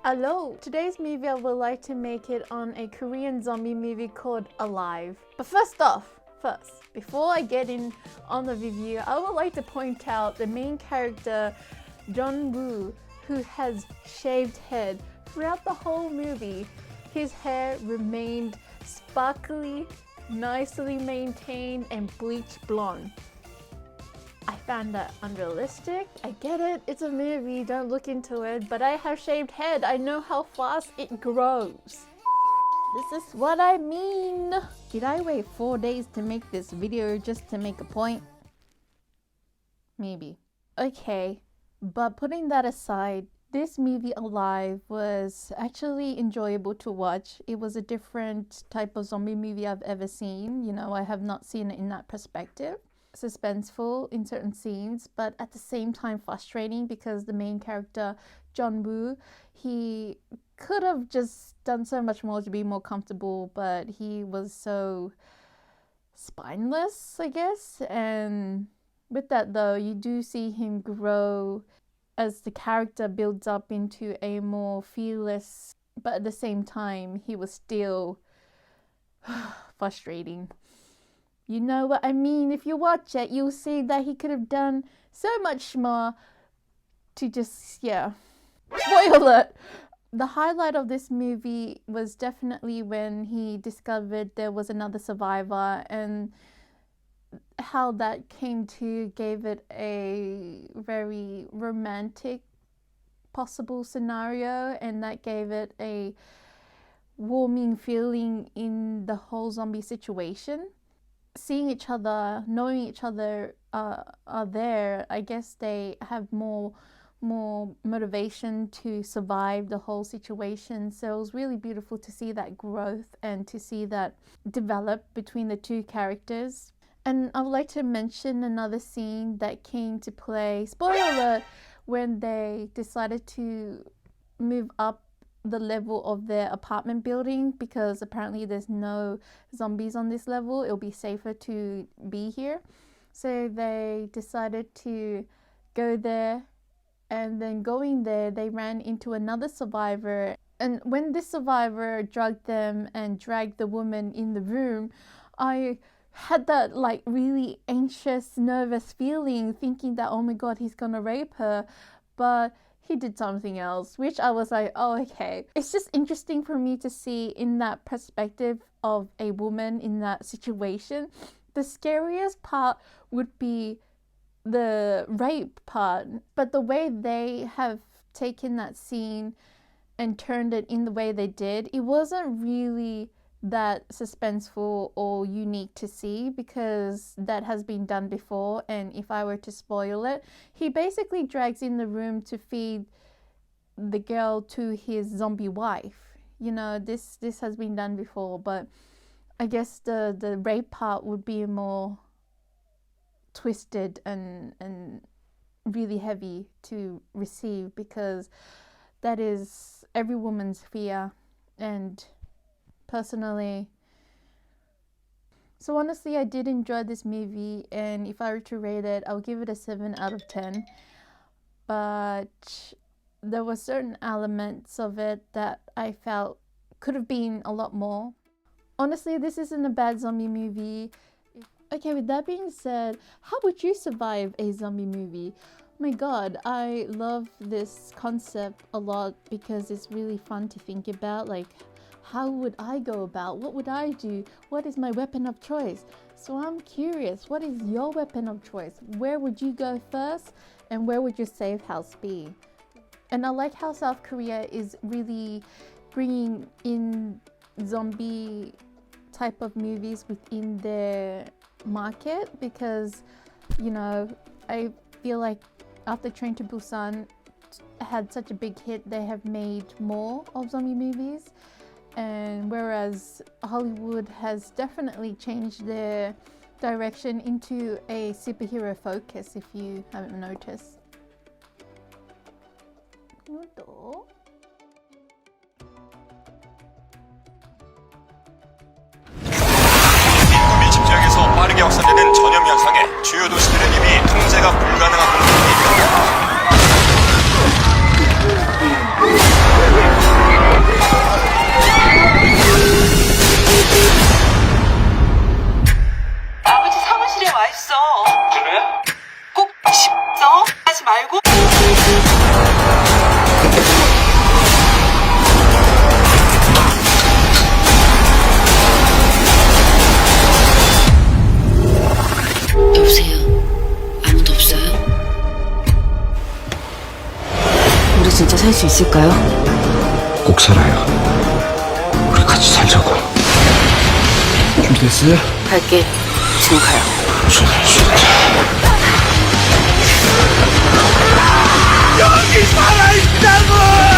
Hello! Today's movie I would like to make it on a Korean zombie movie called Alive. But first, before I get in on the review, I would like to point out the main character, Jung-woo, who has shaved head. Throughout the whole movie, his hair remained sparkly, nicely maintained, and bleached blonde. I found that unrealistic. I get it, it's a movie, don't look into it, but I have shaved head. I know how fast it grows. This is what I mean. Did I wait 4 days to make this video just to make a point? Maybe. Okay, but putting that aside, this movie Alive was actually enjoyable to watch. It was a different type of zombie movie I've ever seen. You know, I have not seen it in that perspective. Suspenseful in certain scenes, but at the same time frustrating because the main character, Jung-woo, he could have just done so much more to be more comfortable, but he was so spineless, I guess. And with that though, you do see him grow as the character builds up into a more fearless, but at the same time, he was still frustrating. You know what I mean? If you watch it, you'll see that he could have done so much more to just, yeah. Spoiler it! The highlight of this movie was definitely when he discovered there was another survivor, and how that came to gave it a very romantic possible scenario, and that gave it a warming feeling in the whole zombie situation. Seeing each other, knowing each other are there, I guess they have more motivation to survive the whole situation. So it was really beautiful to see that growth and to see that develop between the two characters. And I would like to mention another scene that came to play, spoiler alert, when they decided to move up the level of their apartment building, because apparently there's no zombies on this level. It'll be safer to be here. So they decided to go there, and then going there they ran into another survivor, and when this survivor drugged them and dragged the woman in the room, I had that like really anxious, nervous feeling, thinking that oh my god, he's gonna rape her, but he did something else, which I was like, oh, okay. It's just interesting for me to see in that perspective of a woman in that situation. The scariest part would be the rape part, but the way they have taken that scene and turned it in the way they did, it wasn't really that suspenseful or unique to see, because that has been done before. And if I were to spoil it, he basically drags in the room to feed the girl to his zombie wife. You know, this has been done before, but I guess the rape part would be more twisted and really heavy to receive, because that is every woman's fear. And personally, so honestly, I did enjoy this movie, and if I were to rate it, I'll give it a 7 out of 10. But there were certain elements of it that I felt could have been a lot more. Honestly, this isn't a bad zombie movie. Okay, with that being said, how would you survive a zombie movie? Oh my god, I love this concept a lot because it's really fun to think about. Like, how would I go about? What would I do? What is my weapon of choice? So I'm curious, what is your weapon of choice? Where would you go first? And where would your safe house be? And I like how South Korea is really bringing in zombie type of movies within their market, because, you know, I feel like after Train to Busan had such a big hit, they have made more of zombie movies. And whereas Hollywood has definitely changed their direction into a superhero focus, if you haven't noticed. 민심 지역에서 빠르게 확산되는 전염 현상에 주요 도시들은 이미 통제가 불가능한 공격이 알고? 여보세요? 아무도 없어요? 우리 진짜 살 수 있을까요? 꼭 살아요. 우리 같이 살자고. 준비됐어요? 갈게. 지금 가요. 여기 살아있다고!